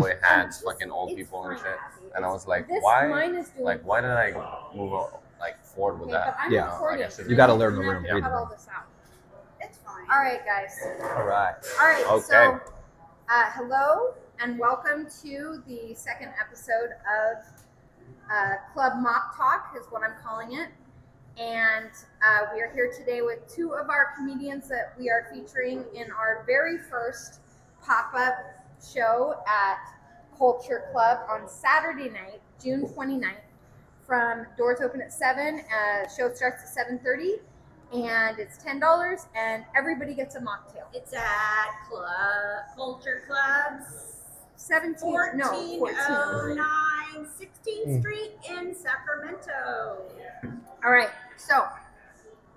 cowboy hats, fucking old people and shit. And I was like, why? Like, why did I move forward with that? Yeah, I guess you got to learn the room. Yeah. Cut all this out. It's fine. All right, guys. All right. Okay. So, hello and welcome to the second episode of Club Mock Talk, is what I'm calling it. And we are here today with two of our comedians that we are featuring in our very first pop-up show at Culture Club on Saturday night, June 29th. From doors open at 7, show starts at 7:30, and it's $10, and everybody gets a mocktail. It's at Culture Club's 1409 16th Street in Sacramento. All right, so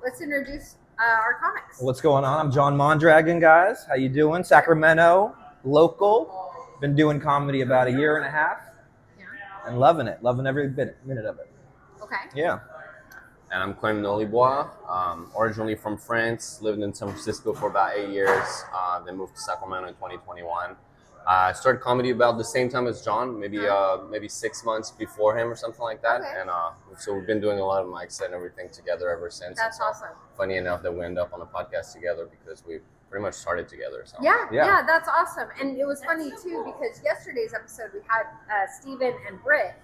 let's introduce our comics. What's going on? I'm John Mondragon, guys. How you doing? Sacramento, local. Been doing comedy about a year and a half. And loving it. Loving every minute of it. Okay. Yeah. And I'm Quentin nolibois. Originally from France, lived in San Francisco for about 8 years, then moved to Sacramento in 2021. I started comedy about the same time as John, maybe 6 months before him or something like that. Okay. And so we've been doing a lot of mics and everything together ever since. That's awesome. Funny enough that we end up on a podcast together because we pretty much started together. So. Yeah, that's awesome. And it was funny too because yesterday's episode we had Steven and Britt,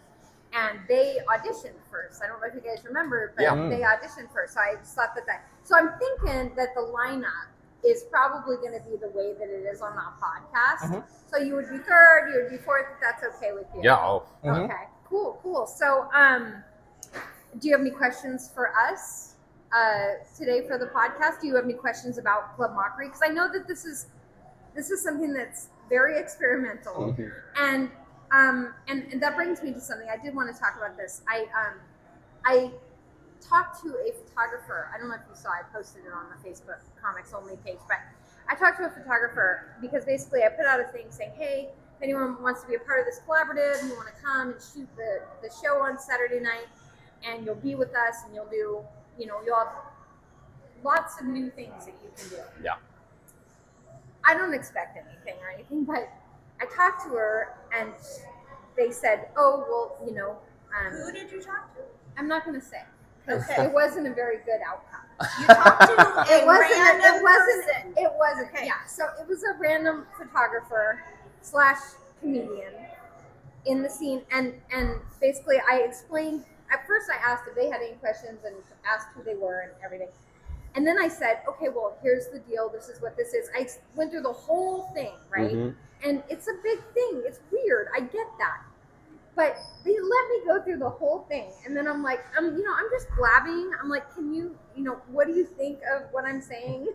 and they auditioned first. I don't know if you guys remember, but they auditioned first. So I just thought that. So I'm thinking that the lineup is probably going to be the way that it is on the podcast. Mm-hmm. So you would be third, you would be fourth, if that's okay with you. Yeah. Oh. Mm-hmm. Okay. Cool. So, do you have any questions for us today for the podcast? Do you have any questions about Club Mockery? Because I know that this is something that's very experimental, mm-hmm. and that brings me to something I did want to talk about. This I talked to a photographer. I don't know if you saw. I posted it on the Facebook Comics Only page, but I talked to a photographer because basically I put out a thing saying, hey, if anyone wants to be a part of this collaborative, you want to come and shoot the show on Saturday night, and you'll be with us, and you'll do, you'll have lots of new things that you can do. Yeah. I don't expect anything or anything, but I talked to her, and they said, oh, well, who did you talk to? I'm not going to say, because it wasn't a very good outcome. You talked to a random person. It wasn't. Okay. Yeah. So it was a random photographer / comedian in the scene, and basically I explained. At first, I asked if they had any questions and asked who they were and everything, and then I said, okay, well, here's the deal. This is what this is. I went through the whole thing, right? Mm-hmm. And it's a big thing. It's weird. I get that. But they let me go through the whole thing. And then I'm like, I'm just blabbing. I'm like, can you, what do you think of what I'm saying?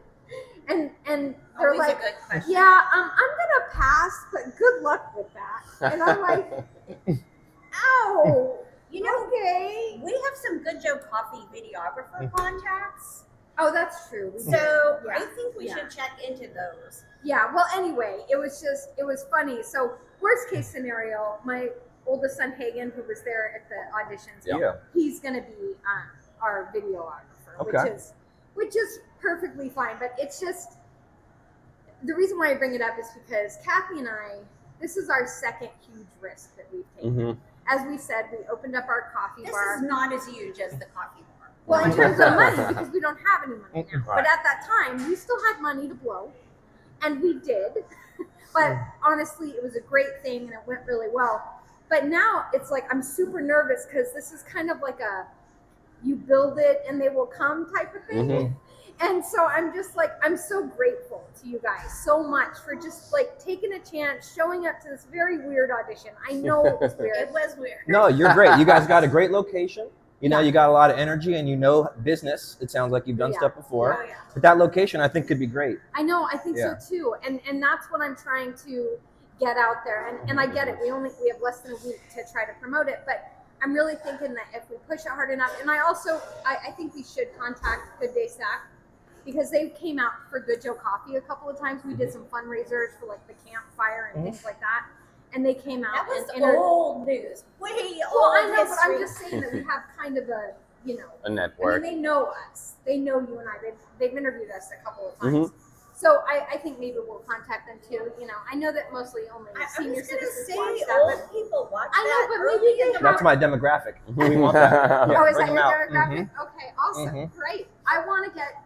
And they're always like, a good question. yeah, I'm going to pass, but good luck with that. And I'm like, ow, okay. We have some Good Joe Coffee videographer contacts. Oh, that's true. So I think we should check into those. Yeah, well, anyway, it was funny. So worst case scenario, my oldest son Hagen, who was there at the auditions, he's going to be our videographer, which is perfectly fine. But it's just, the reason why I bring it up is because Kathy and I, this is our second huge risk that we've taken. Mm-hmm. As we said, we opened up our coffee bar. This is not as huge as the coffee bar. Well, in terms of money, because we don't have any money now. Right. But at that time, we still had money to blow, and we did. But honestly, it was a great thing, and it went really well. But now it's like I'm super nervous because this is kind of like a you build it and they will come type of thing. Mm-hmm. And so I'm just like, I'm so grateful to you guys so much for just like taking a chance, showing up to this very weird audition. I know it was weird. It was weird. No, you're great. You guys got a great location. You got a lot of energy and business. It sounds like you've done stuff before. Oh, yeah. But that location I think could be great. I know, I think so too. And that's what I'm trying to get out there. And I get it. We have less than a week to try to promote it, but I'm really thinking that if we push it hard enough, and I think we should contact Good Day Sac because they came out for Good Joe Coffee a couple of times. We did some fundraisers for like the campfire and things like that. And they came out. That was old news. Way old. Well, I know, but I'm just saying that we have kind of a a network. I mean, they know us. They know you and I. They've interviewed us a couple of times. Mm-hmm. So I think maybe we'll contact them too. You know, I know that mostly only I senior was gonna citizens say watch that, old but people watch I know, that but maybe early they in the have- That's my demographic. We want that. Yeah, oh, is bring that them your out. demographic? Okay, awesome, Mhm. great. I want to get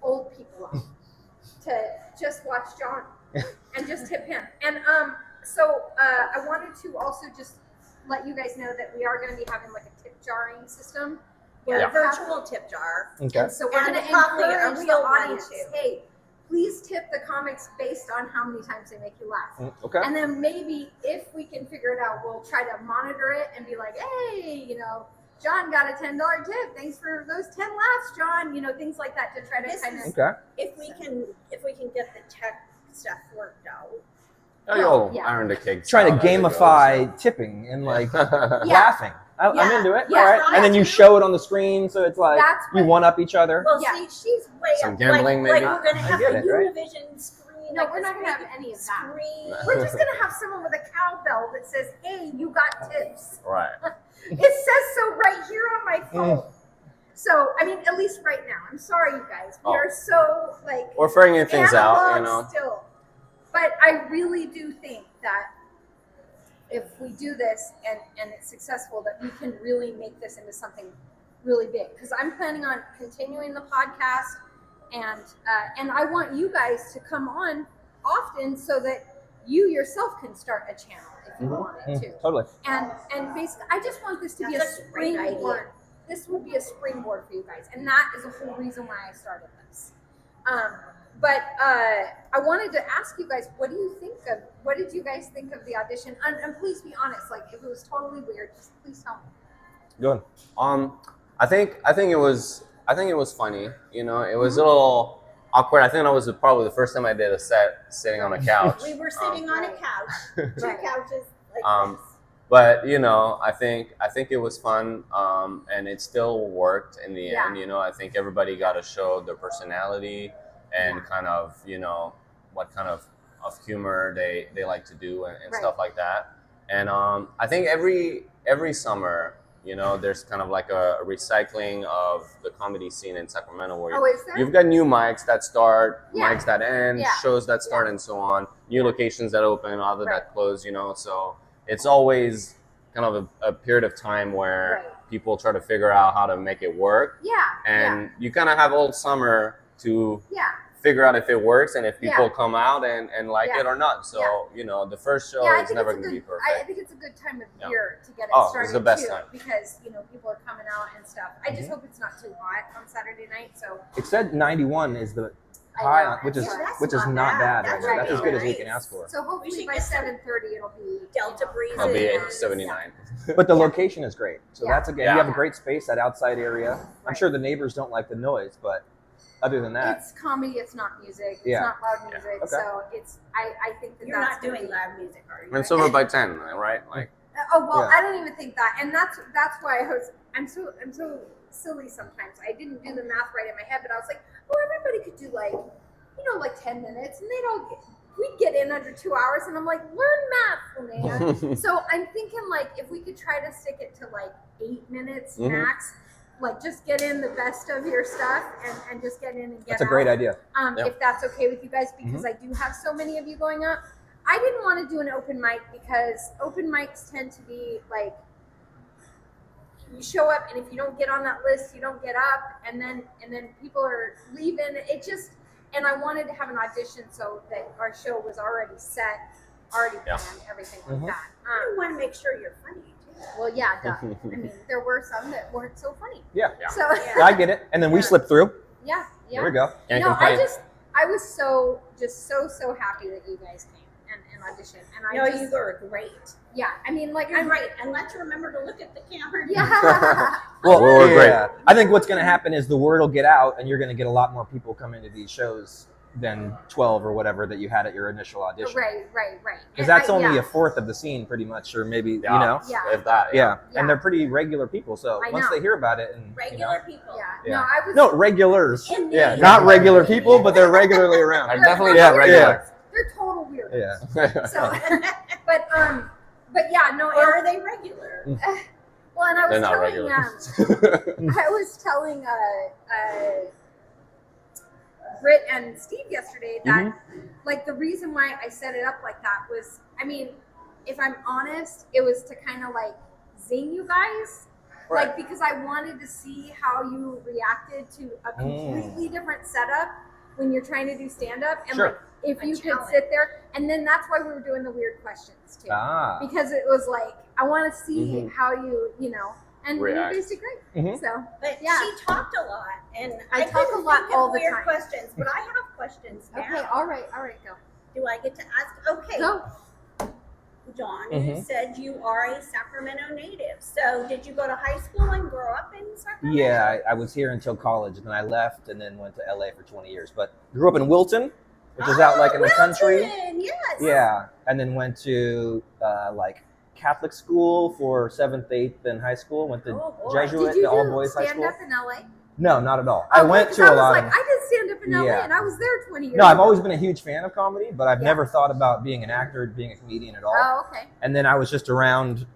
old people out to just watch John and just tip him. And so I wanted to also just let you guys know that we are going to be having like a tip jarring system. Yeah, Yeah. virtual tip jar. Okay. And so we're And going to probably a encourage the real one, audience. too. Hey, please tip the comics based on how many times they make you laugh. Okay. And then maybe if we can figure it out, we'll try to monitor it and be like, hey, you know, John got a $10 tip. Thanks for those 10 laughs, John. You know, things like that to try to This kind of. is- Okay. If we can get the tech stuff worked out. Oh, you'll Yeah. iron the cake. Trying to out as it gamify goes, tipping and like so. laughing. I'm Yeah. into it. Yeah. All right. Try And then to. you show it on the screen, so it's like That's you what- one up each other. Well, Yeah. see, she's way Some up. gambling, like maybe? we're gonna have get the it, right? Univision screen. No, like we're this not going to have big any of that. screen. We're just going to have someone with a cowbell that says, hey, you got tips. Right. It says so right here on my phone. So, I mean, at least right now. I'm sorry, you guys. We Oh. are so, like, We're figuring things out, you analog know. still. But I really do think that if we do this and it's successful, that we can really make this into something really big. Because I'm planning on continuing the podcast, and I want you guys to come on often so that you yourself can start a channel if you wanted to. Totally. And basically, I just want this to be a That's a great idea. springboard. This would be a springboard for you guys, and that is the whole reason why I started this. But I wanted to ask you guys, what did you guys think of the audition? And please be honest, like if it was totally weird, just please tell me. Good. I think it was funny. You know, it was a little awkward. I think that was probably the first time I did a set sitting on a couch. We were sitting on a Right. couch, two Right. couches like Um, this. But you know, I think it was fun, and it still worked in the Yeah. end. You know, I think everybody got to show their personality and Yeah. kind of, you know, what kind of humor they like to do and Right. stuff like that. And I think every summer, you know, there's kind of like a recycling of the comedy scene in Sacramento where Oh, is there? you've got new mics that start, Yeah. mics that end, Yeah. shows that start, and so on. New locations that open, other Right. that close. You know, so it's always kind of a period of time where Right. people try to figure out how to make it work, Yeah. and you kind of have all summer to yeah. figure out if it works and if people Yeah. come out and like Yeah. it or not. So Yeah. you know, the first show Yeah, I is think never it's a going to be good. perfect. I think it's a good time of Yeah. year to get it Oh, it's started the best too, time. because you know people are coming out and stuff. I just hope it's not too hot on Saturday night. So It said 91 is the I high, know. which is Yeah, that's which is not not bad. bad right That's now. That's as good as we nice. can ask for. So hopefully should by get some 7:30 it'll be Delta breezes. It'll be and- 79. But the Yeah. location is great. So Yeah. that's again, Yeah. you have a great space, that outside area. I'm Right. sure the neighbors don't like the noise, but other than that, It's comedy. It's not music. It's Yeah. not loud Yeah. music. Okay. So it's. I think that You're that's not gonna doing be- loud music, are you? And it's over by 10, right? Like, Oh well, Yeah. I didn't even think that, and that's why I'm so silly sometimes. I didn't do the math right in my head, but I was like, oh, everybody could do like 10 minutes, and we'd get in under 2 hours, and I'm like, learn math, Linnea. So I'm thinking like if we could try to stick it to like 8 minutes Mhm. max, like just get in the best of your stuff and just get in and get that's a out. great idea. Yeah. If that's okay with you guys, because I do have so many of you going up. I didn't want to do an open mic because open mics tend to be like you show up and if you don't get on that list, you don't get up, and then people are leaving. It just, and I wanted to have an audition so that our show was already set, already Yeah. planned, everything like Mhm. that. You want to make sure you're funny too. Well, yeah, duh. I mean, there were some that weren't so funny. Yeah. Yeah. So Yeah, I get it. And then we Yeah. slip through. yeah. There we go. can't No, complain. I was so happy that you guys came and auditioned, and I No, just, you were great. yeah, I mean, like You're I'm great. And let's remember to look at the camera. yeah, Well, We were great. yeah. I think what's going to happen is the word will get out, and you're going to get a lot more people come into these shows than 12 or whatever that you had at your initial audition. right. Because And that's only yeah. a fourth of the scene, pretty much, or maybe Yeah. you know. Yeah. If that, Yeah. Yeah. And they're pretty regular people. So I once know. they hear about it, and Regular people. Yeah. Yeah. No, I was. no regulars. In the- Yeah, not regular people, but they're regularly around. I'm definitely Yeah, not regular. They're total weird. Yeah. So, but yeah, no. Or are they regular? Well, and I They're was not telling regular. I was telling Britt and Steve yesterday that Mm-hmm. like the reason why I set it up like that was, I mean, if I'm honest, it was to kind of like zing you guys. Right. Like, because I wanted to see how you reacted to a completely different setup when you're trying to do stand-up. And Sure. like, if A you could challenge. sit there, and then that's why we were doing the weird questions too. Because it was like, I want to see how you know, and you React. basically great. Mhm. So, But yeah. she talked a lot, and I talk couldn't a lot think of all the weird time. questions, but I have questions now. Okay, all right, go. Do I get to ask? Okay, Go. John, you Mhm. said you are a Sacramento native. So did you go to high school and grow up in Sacramento? Yeah, I was here until college, and then I left and then went to LA for 20 years. But grew up in Wilton, which is out like in the country. Wilton, yes. Yeah, and then went to like Catholic school for 7th, 8th, and high school. Went to Oh, boy. Jesuit, Did you the all do boys high stand school. up in LA? No, not at all. I Okay, went 'cause to I a was lot like, of. I did stand up in LA, Yeah. and I was there 20 years No, I've ago. always been a huge fan of comedy, but I've Yeah. never thought about being an actor, being a comedian at all. Oh, okay. And then I was just around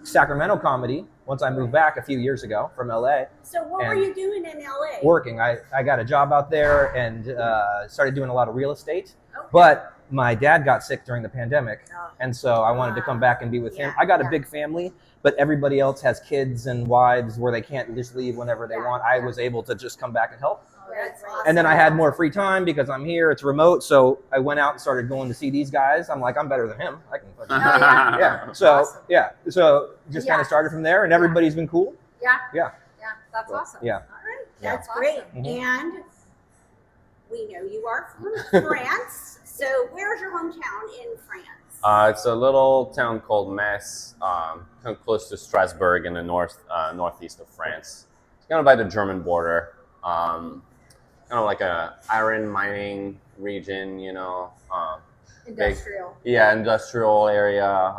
Sacramento comedy once I moved back a few years ago from LA. So what were And you doing in LA? Working. I got a job out there and started doing a lot of real estate. Okay. But my dad got sick during the pandemic, Oh. and so I wanted to come back and be with him. Yeah, I got a yeah. big family, but everybody else has kids and wives where they can't just leave whenever they Yeah, want. I yeah. was able to just come back and help. Oh, that's awesome. And then I had more free time because I'm here, it's remote, so I went out and started going to see these guys. I'm like, I'm better than him. I can fucking Oh, yeah. yeah. So Awesome. yeah. So just Yeah. kind of started from there, and everybody's been cool. Yeah. Yeah. Yeah, that's awesome. Yeah. All right, Yeah. that's great. Mhm. And we know you are from France. So where's your hometown in France? It's a little town called Metz, kind of close to Strasbourg in the northeast of France. It's kind of by the German border. Kind of like a iron mining region, you know. Industrial. Yeah, industrial area.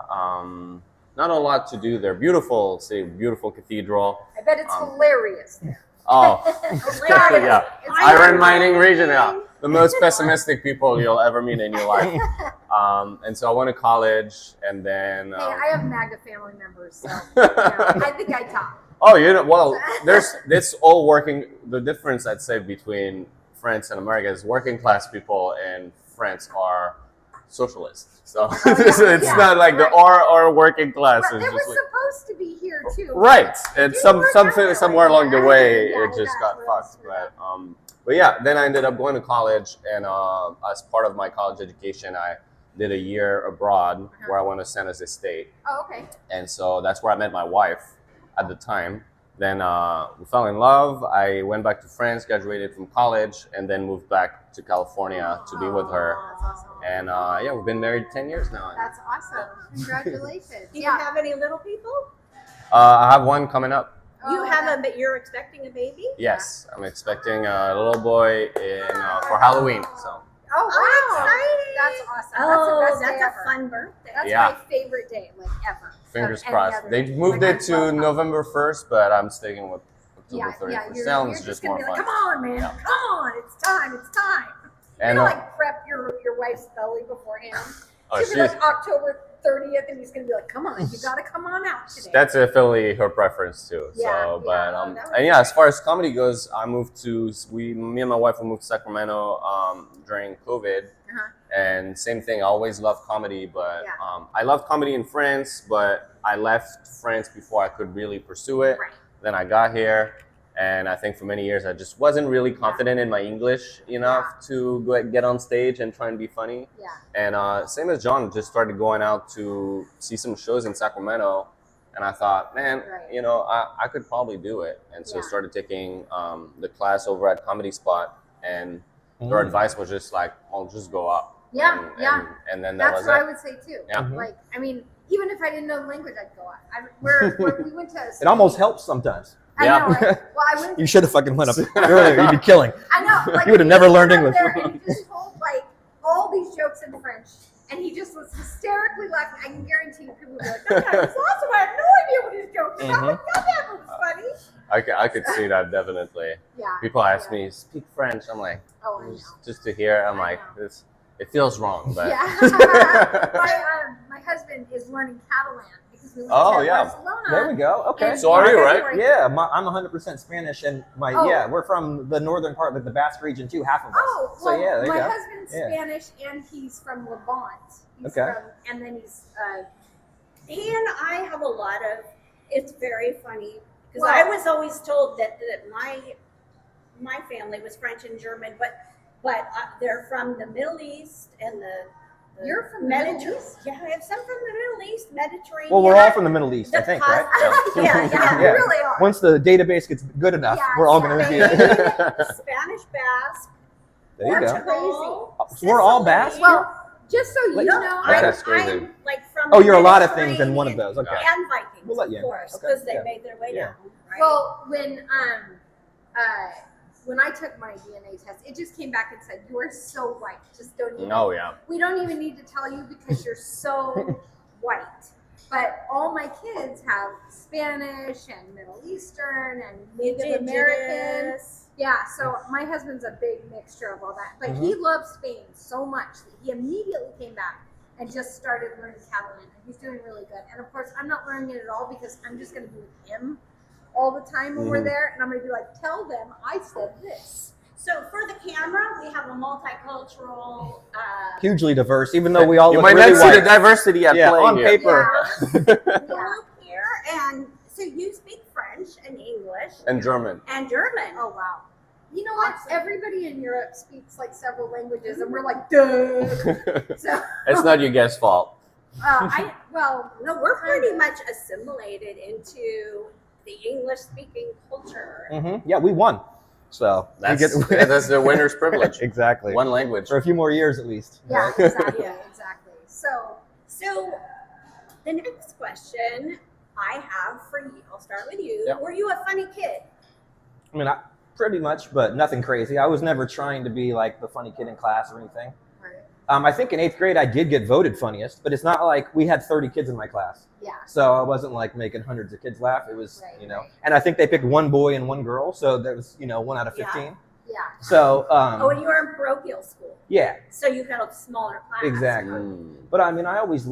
Not a lot to do there. Beautiful city, beautiful cathedral. I bet it's hilarious. Oh, Hilarious. yeah. Iron Iron mining mining. region, yeah. The most pessimistic people you'll ever meet in your life. And so I went to college, and then. Hey, I have MAGA family members, so you know, I think I top. Oh, you know, well, there's this all working. The difference I'd say between France and America is working class people in France are socialists. So it's yeah, not like the right. or working class But is it was just like, supposed to be here too. right. And Didn't work out somewhere along the way, Yeah, it just got really fucked. screwed up. But yeah, then I ended up going to college, and as part of my college education, I did a year abroad where I went to San Jose State. Oh, okay. And so that's where I met my wife at the time. Then we fell in love. I went back to France, graduated from college, and then moved back to California to be with her. That's awesome. And yeah, we've been married 10 years now. That's awesome. Congratulations. Do you Yeah. have any little people? I have one coming up. You Oh, have but you're expecting a baby? Yes, I'm expecting a little boy for Halloween. So Oh, wow. exciting. That's awesome. Oh, that's the best that's day a ever. fun birthday. That's Yeah. my favorite day, like ever. fingers of any crossed. other They day. moved Like, it I to love November 1st, but I'm sticking with October Yeah, 31st. you're Sounds just just gonna more be like, fun. come on, man, Yeah. come on, it's time. You're And gonna like prep your wife's belly beforehand. oh, She'll be she's like October 30th, and he's gonna be like, come on, you gotta come on out today. that's definitely her preference too. Yeah, So, but yeah, that would and be yeah, as far as comedy goes, me and my wife moved to Sacramento during COVID, Uh-huh. and same thing. I always loved comedy, but Yeah. I loved comedy in France, but I left France before I could really pursue it. Right. Then I got here, and I think for many years I just wasn't really confident in my English enough to get on stage and try and be funny. Yeah. And same as John, just started going out to see some shows in Sacramento, and I thought, man, Right. you know, I could probably do it. And so Yeah. started taking the class over at Comedy Spot, and their advice was just like, "I'll just go up." Yeah, and, yeah. And then that That's was what I it. would say too. Yeah. Mhm. Like, I mean, even if I didn't know the language, I'd go out. We went to. It almost helps sometimes. I Yeah. know. Right? Well, I went. You should have fucking went up earlier. You'd be killing. I know. Like, You would have he never just learned went up English. there and he just told like all these jokes in French, and he just was hysterically laughing. I can guarantee you, people would be like, "That guy was awesome. I have no idea what his jokes are." I'm like, that was funny. I could see that definitely. Yeah. People ask me, "Speak French?" I'm like, Oh, I know. just to hear. I'm I like, know. it feels wrong, but Yeah. My husband is learning Catalan because because we went Oh, to yeah. Barcelona. There we go. Okay. in So are you, right? February. Yeah, I'm 100% Spanish, and Oh. we're from the northern part, like the Basque region too, half of us. Oh, so well, yeah, there you my go. husband's Yeah. Spanish, and he's from Levant. He's Okay. and then he's And I have a lot of. It's very funny because Well- I was always told that my family was French and German, but they're from the Middle East and the You're from the Middle Mediterranean. East? Yeah, I have some from the Middle East, Mediterranean. Well, we're all from the Middle East, I The think, cos- right? yeah, we really are. Once the database gets good enough, Yeah, we're all going to be. Spain. Spanish Basque. There you go. Portugal, So we're all Sicily. Basque? Well, just so you Like- know, Okay. That's crazy. I'm like from. Oh, the you're a lot of things in one of Mediterranean those. Okay. And Vikings, We'll let you of in. course, Okay, because they yeah. made their way Yeah. down. Right? well, when I took my DNA test, it just came back and said, "You are so white. Just don't even." Oh, yeah. We don't even need to tell you because you're so white. But all my kids have Spanish and Middle Eastern and Native American. Indigenous. Yeah, so my husband's a big mixture of all that. But he loves Spain so much that he immediately came back and just started learning Catalan. And he's doing really good. And of course, I'm not learning it at all because I'm just going to be with him all the time when we're there. And I'm going to be like, tell them I said this. So for the camera, we have a multicultural. Hugely diverse, even though we all You look might really not see white. the diversity at Yeah, play on here. paper. Group here, and so you speak French and English And German. and German. Oh, wow. You know what? Awesome. Everybody in Europe speaks like several languages, and we're like, duh. So, It's not your guys' fault. No, we're pretty much assimilated into the English-speaking culture. Yeah, we won. So we That's the winner's privilege. exactly. One language. For a few more years at least. yeah, right? exactly, Yeah. exactly. So, So the next question I have for you, I'll start with you. Yep. Were you a funny kid? I mean, pretty much, but nothing crazy. I was never trying to be like the funny kid in class or anything. I think in 8th grade I did get voted funniest, but it's not like we had 30 kids in my class. yeah. So I wasn't like making hundreds of kids laugh. It was, Right, you know, right. and I think they picked one boy and one girl. So there was, 1 out of 15. Yeah. So, Oh, and you were in parochial school, yeah, so you had a smaller class. exactly. Mm. But I mean, I always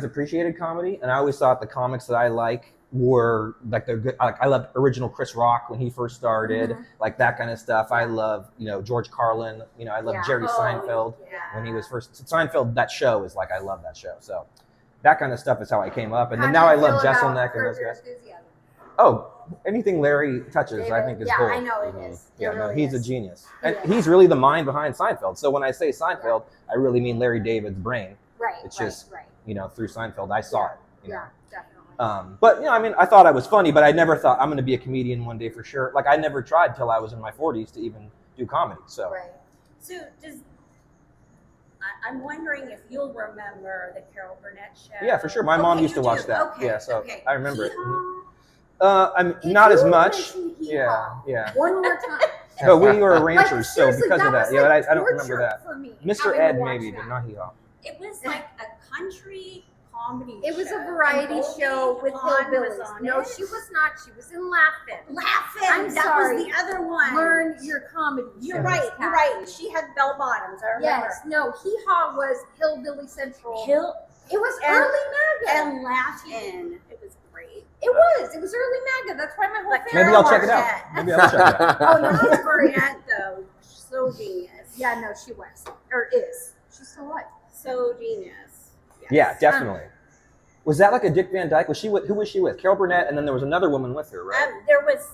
appreciated comedy, and I always thought the comics that I like were like they're good. Like I loved original Chris Rock when he first started, like that kind of stuff. I love, George Carlin. I love Yeah. Jerry Oh, Seinfeld yeah. when he was first. Seinfeld, that show is like I love that show. So that kind of stuff is how I came up, and then How now do I you love feel about Jesselneck and Curb those Your guys. Enthusiasm? Oh, anything Larry touches, I think is yeah, gold. I know it Mhm. is. It Yeah, no, really he's a is. genius, He and is. he's really the mind behind Seinfeld. So when I say Seinfeld, I really mean Larry David's brain. Right. It's right, just, right. Through Seinfeld, I saw it. Yeah, definitely. But I mean, I thought I was funny, but I never thought I'm going to be a comedian one day for sure. Like I never tried till I was in my 40s to even do comedy. So right. So I'm wondering if you'll remember the Carol Burnett show. yeah, for sure. My mom Okay, used to you watch do. that. Okay, Yeah, so okay. I remember it. Hee-haw. I'm If not as you much. mention Yeah, hee-haw yeah. One more time. But we were Like, ranchers, so seriously, because of that, was yeah, like I don't remember torture that. For me, Mr. having to Ed watch maybe, that. but not Hee-Haw. It was like a country comedy It was show. a variety And Goldie show with Hawn was hillbillies. on No, it. she was not. She was in Laughing. Laughing. I'm that sorry. was the other one. Learn your comedy. You're shows, right. You're Kathy. right. She had bell bottoms. I remember. Yes. No. Hee Haw was Hillbilly Central. Hill It was and- early MAGA. and Latin. It was great. It was. It was early MAGA. That's why my whole Like family. Maybe I'll check it watched out. Maybe I'll check it out. Oh, no, Carol it's great. Burnett, though, so genius. Yeah. No, she was or is. She's still alive. So genius. Yes. Yeah, definitely. Was that like a Dick Van Dyke? Who was she with? Carol Burnett, and then there was another woman with her, right? There was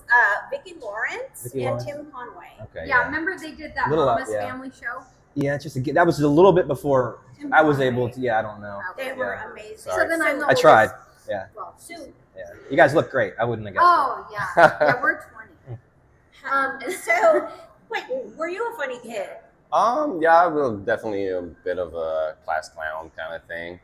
Vicki Lawrence Vicki and Lawrence. Tim Conway. Okay. Yeah. Remember they did that Little, Mama's yeah. Family show. Yeah, it's just that was a little bit before Tim I was Conway. able to. Yeah, I don't know. They Okay. were Yeah. amazing. So then I'm the I tried. oldest. Yeah. Well, So, Yeah, you guys look great. I wouldn't have guessed. oh yeah. Yeah, we're 20. so wait, were you a funny kid? Yeah, I was definitely a bit of a class clown kind of thing.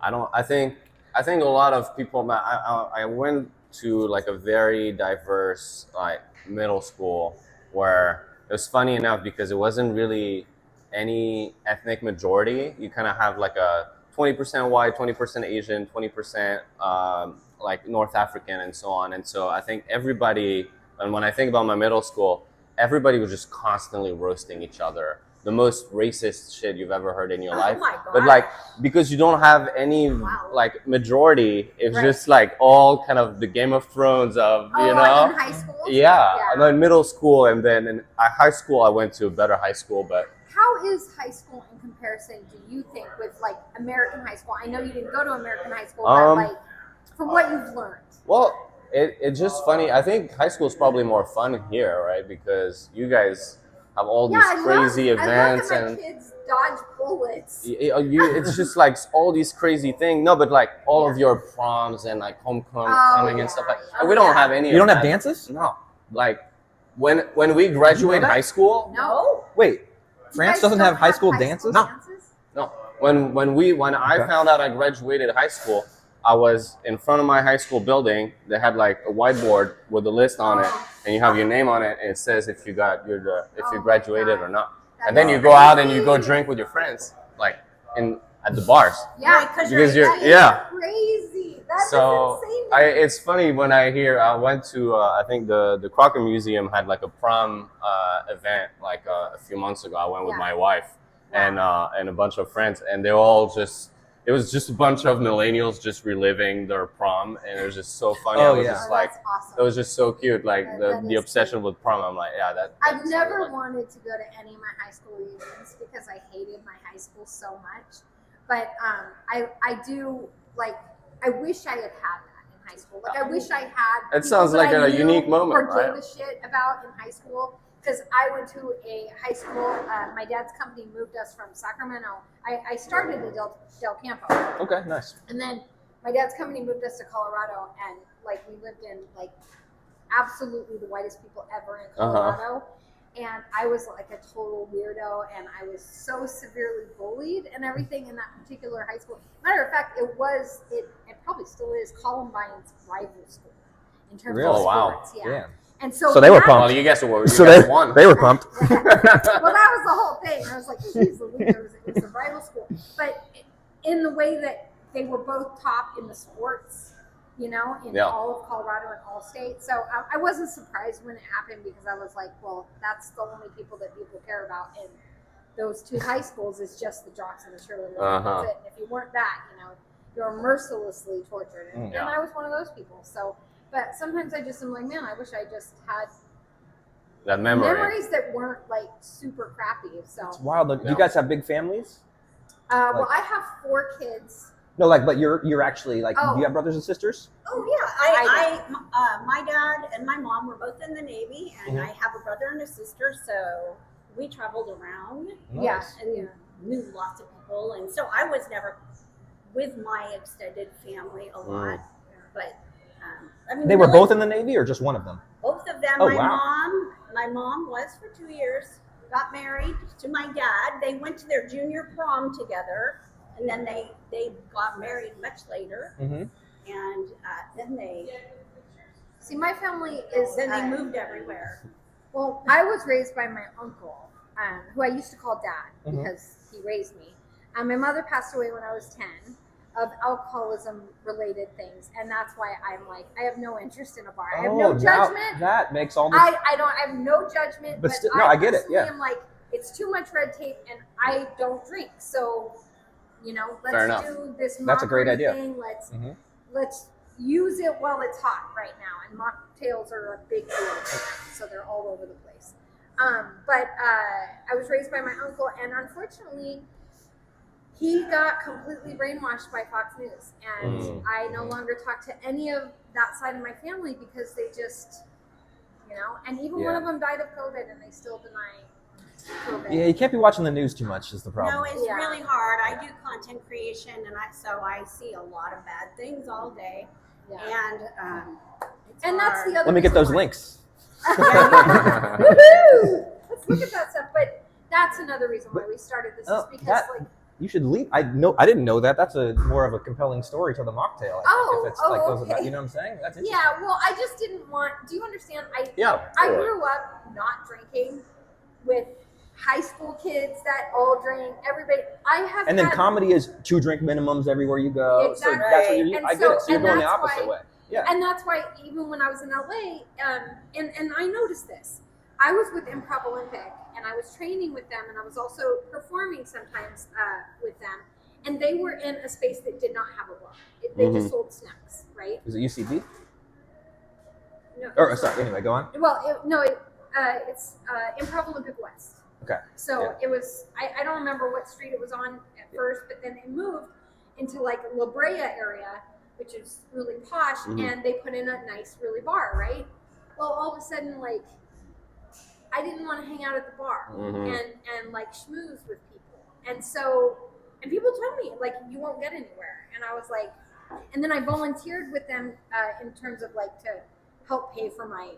I think a lot of people. I went to like a very diverse like middle school where it was funny enough because it wasn't really any ethnic majority. You kind of have like a 20% white, 20% Asian, 20% like North African, and so on. And so I think everybody. And when I think about my middle school, everybody was just constantly roasting each other. the most racist shit you've ever heard in your Oh life. my But God. like, because you don't have any Wow. like majority, it's Right. just like all kind of the Game of Thrones of, Oh, you like know? in high school? Yeah. Yeah. And then middle school, and then in high school, I went to a better high school, but How is high school in comparison, do you think, with like American high school? I know you didn't go to American high school, but like from what you've learned. well, it's just funny. I think high school is probably more fun here, right? Because you guys have all these crazy events I love that and my kids dodge bullets. it's just like all these crazy things. No, but like all of your proms and like homecoming and stuff like. yeah. And we don't have any. You don't of have that. dances? No, like when we graduate that? high school. No. Wait, You France guys doesn't don't have high school dances? No. No, when I Okay. found out I graduated high school, I was in front of my high school building. They had like a whiteboard with a list on it, and you have your name on it, and it says if you graduated or not. And then you go out and you go drink with your friends, like at the bars. Yeah, Right, 'cause Because you're you're- that is yeah. crazy. That's So insane. it's funny when I hear I went to I think the Crocker Museum had like a prom event like a few months ago. I went with Yeah. my wife and a bunch of friends, and they all just. It was just a bunch of millennials just reliving their prom, and it was just so funny. Oh, I was yeah. just like, that's awesome. it was just so cute. Like That the is obsession cute. with prom. I'm like, yeah, that. I've that's never like- wanted to go to any of my high school reunions because I hated my high school so much. But I do like. I wish I had that in high school. Like I wish I had. It people sounds that like I a knew unique moment, or right? gave a shit about in high school. Because I went to a high school. My dad's company moved us from Sacramento. I started at Del Campo. Okay, nice. And then my dad's company moved us to Colorado, and like we lived in like absolutely the whitest people ever in Colorado. And I was like a total weirdo, and I was so severely bullied and everything in that particular high school. Matter of fact, it probably still is Columbine's rival school in terms Really? of Oh, wow. sports. Yeah. Damn. And so, So they were that- pumped. Well, you guys were. You So guys won. they were pumped. well, that was the whole thing. I was like, geez, it was a rival school. But in the way that they were both top in the sports, in Yeah. all of Colorado and all states. So I wasn't surprised when it happened because I was like, well, that's the only people that people care about in those two high schools is just the jocks and the cheerleaders. Uh-huh. That's it. And if you weren't that, you're mercilessly tortured. And, Yeah. and I was one of those people. So, but sometimes I just am like, man, I wish I just had That memory. memories that weren't like super crappy. So, It's wild. Do Yeah. you guys have big families? well, like- I have 4 kids. No, like, but you're actually like, Oh. do you have brothers and sisters? Oh yeah, my dad and my mom were both in the Navy, and I have a brother and a sister, so we traveled around Nice. and knew lots of people, and so I was never with my extended family a lot, but I mean They were both in the Navy, or just one of them? both of them. Oh, my wow. mom was for 2 years, got married to my dad. They went to their junior prom together, and then they got married much later, Mm-hmm. and then they See, my family is. then they moved everywhere. Well, I was raised by my uncle, who I used to call Dad Mhm. because he raised me. My mother passed away when I was 10 of alcoholism-related things, and that's why I'm like, I have no interest in a bar. I have no now judgment. that makes all the. I have no judgment, But but still- no, I get it, personally yeah. am like, it's too much red tape, and I don't drink, so Fair enough. let's do this. That's a great mockery idea. Thing. Mhm. Let's use it while it's hot right now, and mocktails are a big deal, so they're all over the place. But I was raised by my uncle, and unfortunately, he got completely brainwashed by Fox News, and I no longer talk to any of that side of my family because they just, and even one Yeah. of them died of COVID, and they still deny COVID. Yeah, you can't be watching the news too much. Is the problem? No, it's Yeah. really hard. I do content creation, and so I see a lot of bad things all day, Yeah. and it's And that's hard. the other. Let me get reason those why- links. Woohoo! Let's look at that stuff. But that's another reason why we started this is because that- You should leave. I didn't know that. That's a more of a compelling story to the mocktail. Oh, if it's like goes okay. about, you know what I'm saying? That's interesting. yeah, well, I just didn't want. Do you understand? Yeah. I totally. grew up not drinking with high school kids that all drink. Everybody, I have. And then had, comedy is 2 drink minimums everywhere you go. Exactly. So that's what you're. And I get so- it. So you're and going the that's opposite why- way. Yeah. And that's why even when I was in LA, and I noticed this, I was with Improv Olympic, and and I was training with them, and I was also performing sometimes with them. And they were in a space that did not have a bar. They just sold snacks, right? Is it UCB? No. Or sorry. Anyway, go on. Well, it's Improv Olympic West. Okay. So it was. I don't remember what street it was on at first, but then it moved into like La Brea area, which is really posh, and they put in a nice, really bar, right? Well, all of a sudden, like, I didn't want to hang out at the bar and like schmooze with people, and people told me like, you won't get anywhere, and I was like, and then I volunteered with them in terms of like to help pay for my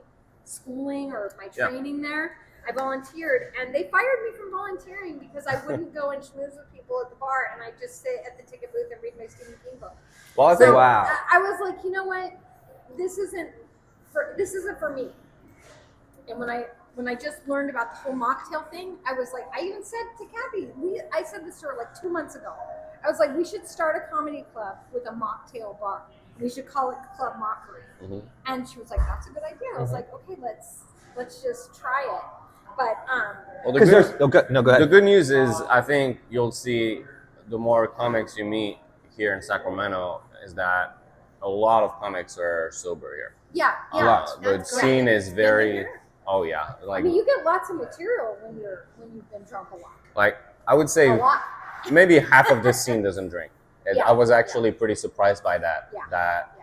schooling or my training there. I volunteered, and they fired me from volunteering because I wouldn't go and schmooze with people at the bar, and I just sit at the ticket booth and read my Stephen King book. Well, I think wow. I was like, you know what, this isn't for me. And when I just learned about the whole mocktail thing, I was like, I even said to Kathy, I said this to her like 2 months ago. I was like, we should start a comedy club with a mocktail bar. We should call it Club Mockery. And she was like, that's a good idea. I was like, okay, let's just try it. But well, Because there's go ahead. the good news is, I think you'll see the more comics you meet here in Sacramento is that a lot of comics are sober here. The scene is very. Oh yeah, like, I mean, you get lots of material when you've been drunk a lot. Like, I would say A lot. maybe half of this scene doesn't drink. And I was actually pretty surprised by that. Yeah. That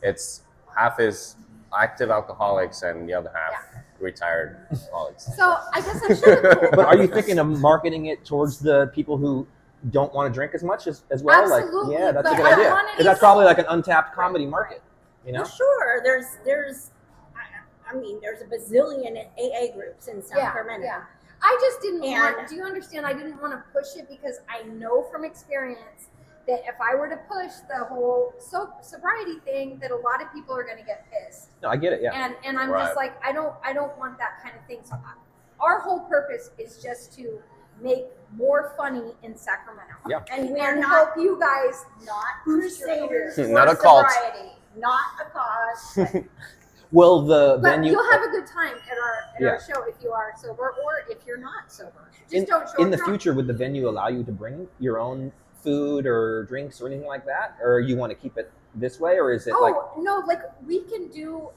it's half is active alcoholics and the other half retired alcoholics. So I guess I should have. But are you thinking of marketing it towards the people who don't want to drink as much as well? Absolutely, Like, yeah, that's a but good I idea. wanted Because that's probably like an untapped comedy market. You know? Well, sure. There's there's a bazillion AA groups in Sacramento. Yeah. I just didn't want. Do you understand? I didn't want to push it because I know from experience that if I were to push the whole sobriety thing, that a lot of people are going to get pissed. No, I get it. Yeah. And I'm just like, I don't want that kind of thing. So our whole purpose is just to make more funny in Sacramento. Yeah. And we're And not help you guys not crusaders. crusaders. Not for a cult. sobriety, not a cause. Well, the But venue you'll have a good time at our show if you are sober or if you're not sober. Just don't show in up the drunk. future, would the venue allow you to bring your own food or drinks or anything like that, or you want to keep it this way, or is it like? Oh no, like we can do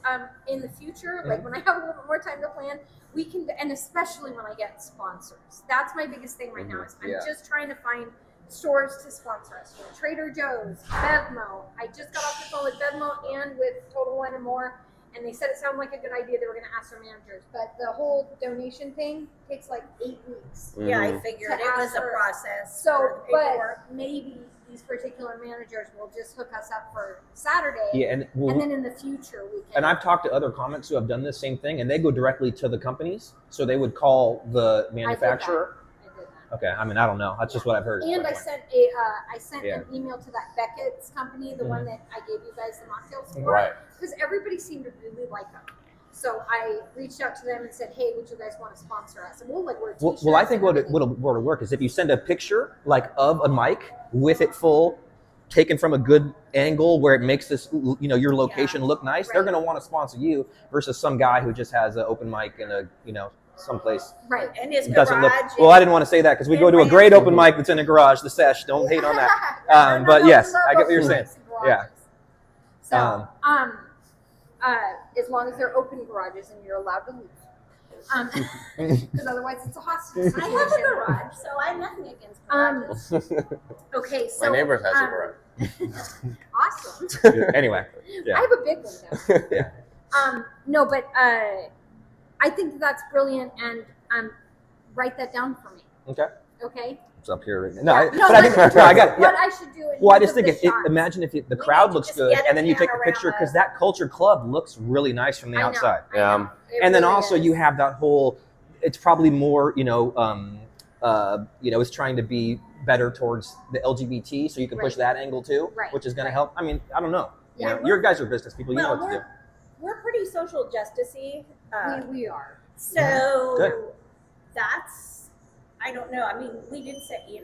in the future, like when I have a little bit more time to plan, we can, and especially when I get sponsors. That's my biggest thing right now. Is I'm just trying to find stores to sponsor us. Trader Joe's, Bevmo. I just got off the phone with Bevmo and with Total Wine and More. And they said it sounded like a good idea. They were going to ask their managers. But the whole donation thing takes like 8 weeks. Yeah, I figured it was a process. So, but maybe these particular managers will just hook us up for Saturday. Yeah, and then in the future we can. And I've talked to other comics who have done the same thing, and they go directly to the companies. So they would call the manufacturer. I did that. Okay, I mean, I don't know. That's just what I've heard. And I sent an email to that Beckett's company, the one that I gave you guys the mocktails for. Right. Because everybody seemed to really like them. So I reached out to them and said, hey, would you guys want to sponsor us? And we'll like wear t-shirts. Well, I think what'll work is if you send a picture like of a mic with it full, taken from a good angle where it makes this, your location look nice. They're going to want to sponsor you versus some guy who just has an open mic in a, someplace. Right. And his Doesn't garage. look well. I didn't want to say that because we go to a great open mic that's in a garage, the Sesh. Don't hate on that. But yes, I get what you're saying. Yeah. So, as long as they're open garages and you're allowed to leave. Because otherwise it's a hostage. I have a garage, so I have nothing against garages. Okay, so My neighbor has a garage. Awesome. Anyway, I have a big one though. yeah. No, but I think that's brilliant, and write that down for me. Okay. It's up here. Yeah. I got it. What I should do. Well, I just think imagine if the crowd looks just good, get a and then you take fan a picture around because that culture club looks really nice from the outside. I know. It And then really also is. you have that whole. It's probably more, it's trying to be better towards the LGBT, so you can push that angle too, which is going to help. I mean, I don't know. Yeah. Your guys are business people. You know Well, what to do. we're pretty social justice-y. We are. So Good. that's, I don't know. I mean, we did say, we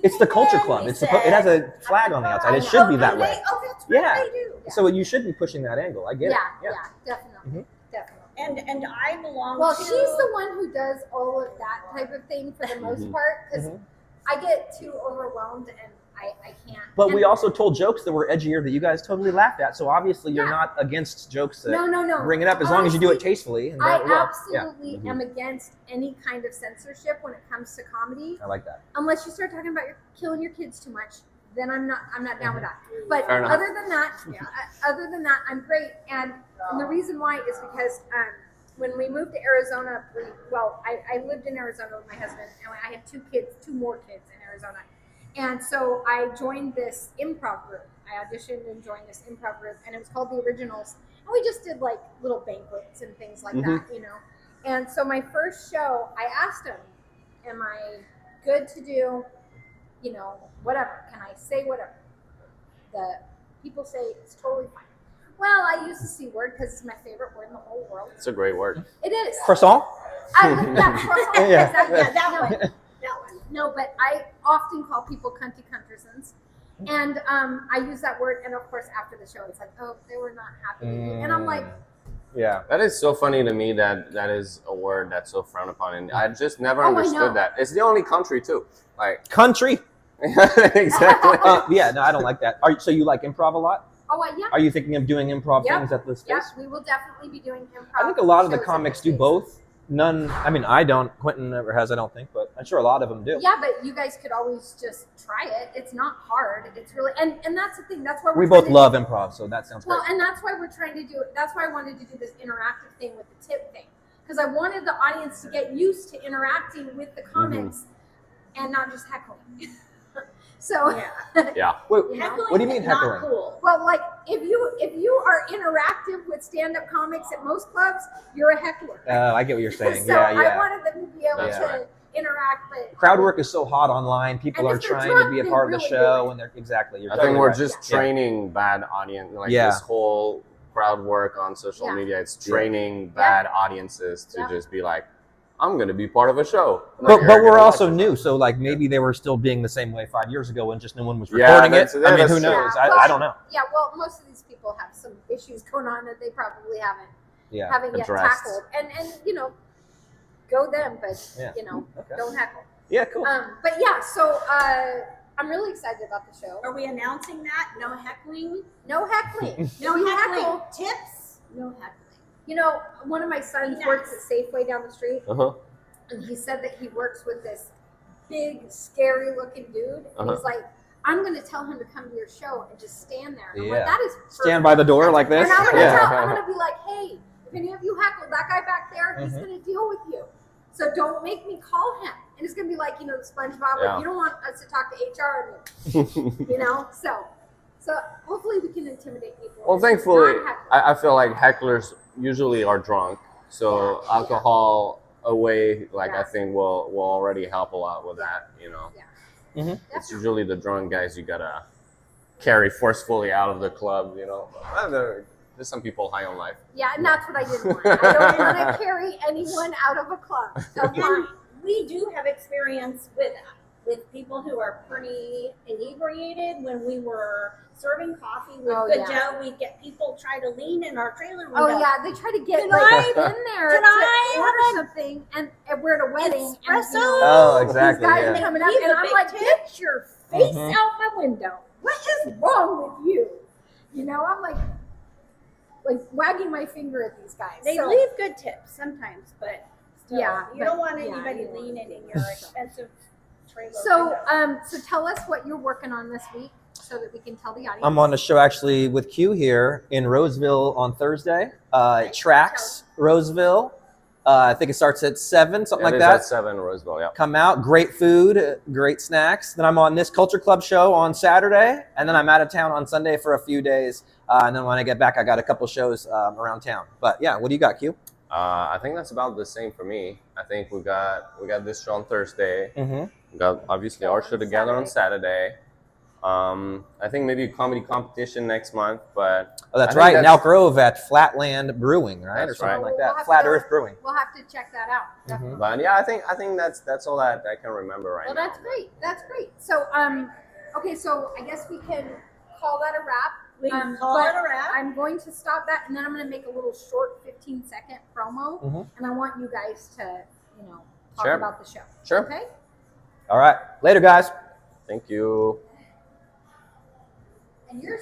It's the came culture in, club. we It said, has a flag on the outside. It should be that way. Oh, that's right, Yeah. they do. So you should be pushing that angle. I get it. Yeah, definitely. Mhm. Definitely. And I belong Well, to. she's the one who does all of that type of thing for the most part, because I get too overwhelmed and I can't. But and we also told jokes that were edgier that you guys totally laughed at. So obviously you're Yeah. not against jokes that no. bring it up as long as you do it Honestly, tastefully. And I well, absolutely am against any kind of censorship when it comes to comedy, I like that. unless you start talking about killing your kids too much. Then I'm not down with that. But Fair enough. other than that, I'm great. And the reason why is because when we moved to Arizona, I lived in Arizona with my husband, and I had two more kids in Arizona. And so I joined this improv group. I auditioned and joined this improv group, and it was called The Originals. And we just did like little banquets and things like that, you know. And so my first show, I asked him, am I good to do, you know, whatever? Can I say whatever? The people say it's totally fine. Well, I use the C word because it's my favorite word in the whole world. It's a great word. It is. Croissant? Croissant. Yeah. Exactly. that one. That one. No, but I often call people cunty cuntersons. And I use that word, and of course, after the show, it's like, oh, they were not happy with me. And I'm like, yeah. That is so funny to me that is a word that's so frowned upon, and I just never Oh, I know. understood that. It's the only country too. Like Country? exactly. Yeah, no, I don't like that. So you like improv a lot? oh, yeah. Are you thinking of doing improv Yep. things at this space? Yeah, we will definitely be doing improv. I think a lot of the shows at comics this do space. both. None, I mean, I don't. Quentin never has, I don't think, but I'm sure a lot of them do. Yeah, but you guys could always just try it. It's not hard. It's really, and that's the thing. That's why We we're both love improv, so that sounds great. Well, and that's why we're trying to do it. That's why I wanted to do this interactive thing with the tip thing, because I wanted the audience to get used to interacting with the comics and not just heckling. So, Yeah. Wait, you know? Heckling what do you mean is not heckling? cool. Well, like if you are interactive with stand-up comics at most clubs, you're a heckler. I get what you're saying. So yeah, I yeah. wanted them to be able That's to right. interact, but Crowd work is so hot online. People And are if they're trying drunk, to be a they part of the really show, do it. and they're exactly. You're I think totally we're right. just Yeah. training bad audience, like Yeah. this whole crowd work on social Yeah. media. It's training bad audiences to just be like, I'm going to be part of a show. But You're we're gonna also watch it. new, so like maybe they were still being the same way 5 years ago when just no one was Yeah, recording it. that's- I mean, that's who true. knows? Yeah, I don't know. yeah, well, most of these people have some issues going on that they probably haven't Yeah. yet Addressed. tackled, and you know, go them, but Yeah. you know, Okay. don't heckle. Yeah. Cool. But yeah, so I'm really excited about the show. Are we announcing that? No heckling? No heckling. No If you heckling. heckle- Tips? No heckling. You know, one of my sons Be works nice. at Safeway down the street, and he said that he works with this big, scary-looking dude, and he's like, I'm going to tell him to come to your show and just stand there. And I'm like, Yeah. that is perfect. Stand by the door like this. And I'm going to Yeah. I'm going to be like, hey, if any of you heckle that guy back there, he's going to deal with you. So don't make me call him. And it's going to be like, you know, the SpongeBob, Yeah. you don't want us to talk to HR, you know? So hopefully we can intimidate people. Well, and thankfully, not heckle. I feel like hecklers usually are drunk, so Yeah. alcohol away, like Yeah. I think will already help a lot with that. You know, it's Definitely. usually the drunk guys you gotta carry forcefully out of the club. You know, there's some people high on life. Yeah, and that's what I didn't want. I don't want to carry anyone out of a club. Of mine. And we do have experience with people who are pretty inebriated. When we were serving coffee with Oh, Good yeah. Joe, we'd get people try to lean in our trailer window. Oh yeah, they try to get Can like I- in there can to I order something, and we're at a wedding. And, Espresso? you know, Oh, these exactly. guys are Yeah. coming up, Leave and the I'm big like, tip. get your face Mhm. out my window. What is wrong with you? You know, I'm like wagging my finger at these guys. They So- leave good tips sometimes, but still, Yeah, you but- don't want yeah, anybody you don't want leaning in your expensive trailer So, window. so tell us what you're working on this week, so that we can tell the audience. I'm on a show actually with Q here in Roseville on Thursday. It tracks Roseville. I think it starts at 7, something It like is that. at 7 Roseville. Yeah. Come out, great food, great snacks. Then I'm on this Culture Club show on Saturday, and then I'm out of town on Sunday for a few days. And then when I get back, I got a couple shows around town. But yeah, what do you got, Q? I think that's about the same for me. I think we got this show on Thursday. Mm-hmm. We got obviously our show together on Saturday. I think maybe a comedy competition next month, but Oh, that's I think right. In that's- Elk Grove at Flatland Brewing, right, or That's something right. like We'll that. have Flat to- Earth Brewing. We'll have to check that out. Definitely. But yeah, I think that's all that I can remember right Well, now. that's great. That's great. So, okay, so I guess we can call that a wrap. We can call but it a wrap. I'm going to stop that, and then I'm going to make a little short 15-second promo, and I want you guys to, talk Sure. about the show. Sure. Okay. All right. Later, guys. Thank you. And you're